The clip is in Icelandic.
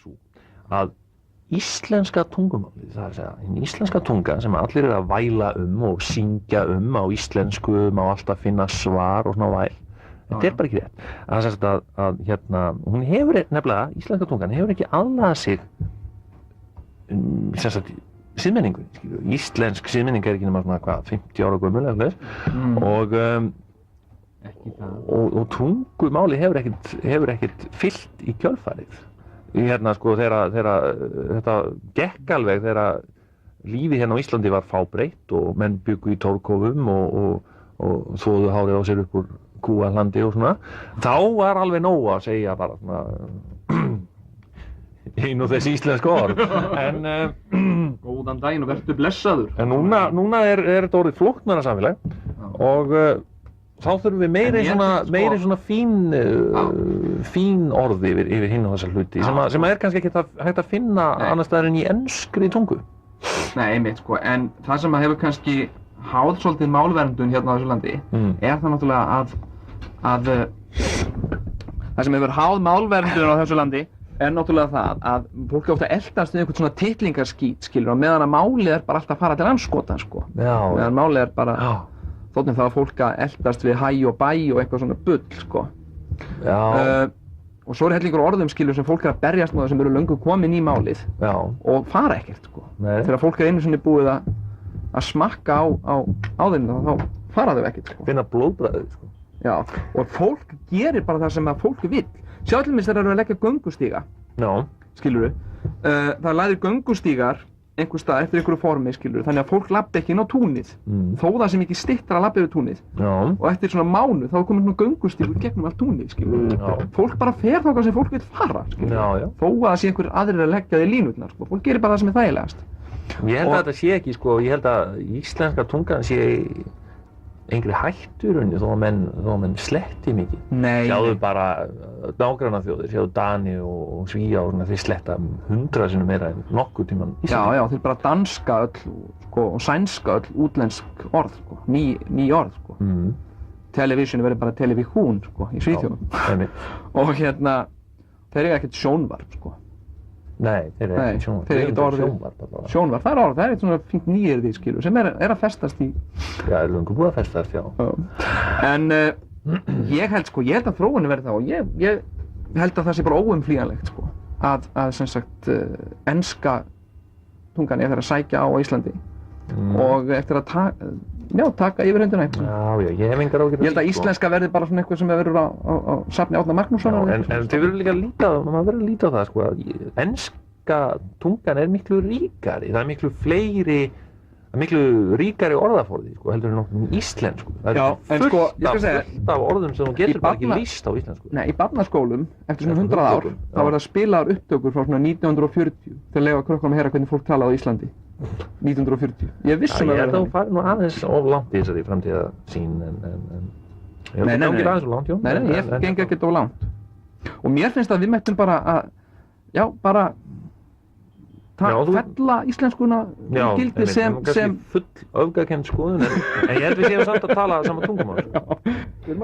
sú að íslenska tungumálið, það er að segja, hinn íslenska tunga sem allir að væla og syngja á íslensku, má alltaf finna svar og svona væl. Þetta bara ekki rétt. Það er sem sagt að hérna, hún hefur nefnilega, íslenska tungan hefur ekki aðlagað sig sem sagt siðmenningu, skilur. Íslensk siðmenning ekki nema svona hvað, 50 ára gömul eða og tungumáli hefur ekkert fyllt í kjölfarið. Hérna sko þegar þetta gekk alveg þegar lífið hérna á Íslandi var fábreytt og menn bjuggu í torfkofum og þvoðu hárið á sér upp úr kúahlandi og svona, þá var alveg nóg að segja bara svona einu þessi íslenska orð. Góðan daginn og vertu blessaður. En núna er þetta orðið flóknara samfélag og þá þurfum við meiri svona fín orð yfir hinn og þessa hluti sem er kannski ekki hægt að finna annars staðar en í enskri tungu. Nei, einmitt sko, en það sem hefur kannski háð svolítið málverndun hérna á þessu landi er það náttúrulega að það sem hefur háð málverndun á þessu landi er náttúrulega það að fólk er ofta eldast við einhvern svona titlingarskít, skilur, og meðan að málið er bara alltaf að fara til andskota, sko. Meðan málið er bara þótt það að fólk að eldast við hæ og bæ og eitthvað svona bull, sko. Og svo er hellingur orðum, skilur, sem fólk er að berjast með það sem eru löngu komin í málið og fara ekkert, sko. Þegar fólk er einu sinni búið að smakka á þeim, þá fara þau ekkert, sko. Finna blóðbragðið, sko. Já, og fólk gerir bara það sem að fólk vill. Sjá til dæmis þegar það eru að leggja göngustíga, skilurðu. Það er lagðir göngustígar einhvers stað eftir einhverju formi, skilurðu, þannig að fólk labbi ekki inn á túnið, þó það sem ekki styttra að labba yfir túnið. Og eftir svona mánuð þá er komin svona göngustígur gegnum allt túnið, skilurðu. Fólk bara fer þangað sem fólk vill fara, skilurðu. Þó að það sé einhver aðrir að leggja þig línurnar, sko. Fólk gerir bara það sem er þægilegast. Ég held að þetta sé ekki, sko, ég held að íslenska tungan sé engri hættu í rauninni þó að menn sletti mikið. Nei. Sjáðu bara nágrannaþjóðir, sjáðu Dani og Svía og svona, þeir sletta 100 sinnum meira en nokkuð tímann Íslandi. Já, þeir bara danska öll, sko, og sænska öll útlensk orð, sko, ný orð, sko. Television verður bara television, sko, í Svíþjóðum. Og hérna, þeir eiga ekkert sjónvarp, sko. Nei, þeir eru ekkert sjónvarp. Þeir eru ekkert orðið. Sjónvarp, það er orð, það er eitthvað svona fínt nýyrði, skilur, sem er að festast í. Já, er löngu búið að festast, já. En ég held að þróunin verði það og ég held að það sé bara óumflýjanlegt, sko, að sem sagt enska tungan er að sækja á Íslandi og eftir að taka yfirhöndina eitthvað. Já, ég hef engar áhyggjur af því, Ég held að íslenska verði bara svona eitthvað sem verður á safni Árna Magnússonar. En þið verður líka maður verður að líta á það, sko, að enska tungan er miklu ríkari, það er miklu ríkari orðaforði, sko, heldur en nokkuð íslensku. Það er fullt af orðum sem þú getur bara ekki lýst á íslensku. Nei, í barnaskólum, eftir svona 100 ár, þá verða spilaðar upptökur frá svona 1940 til að leyfa krökkunum að heyra hvernig fólk talaði á Íslandi. 1940. Ég vissum að þú farið nú aðeins of langt í þessari framtíðarsýn Nei, ég geng ekkert of langt. Og mér finnst að við mættum bara að fella íslenskuna í gildi sem full öfgakennd skoðun en ég held við séum samt að tala sama tungumál.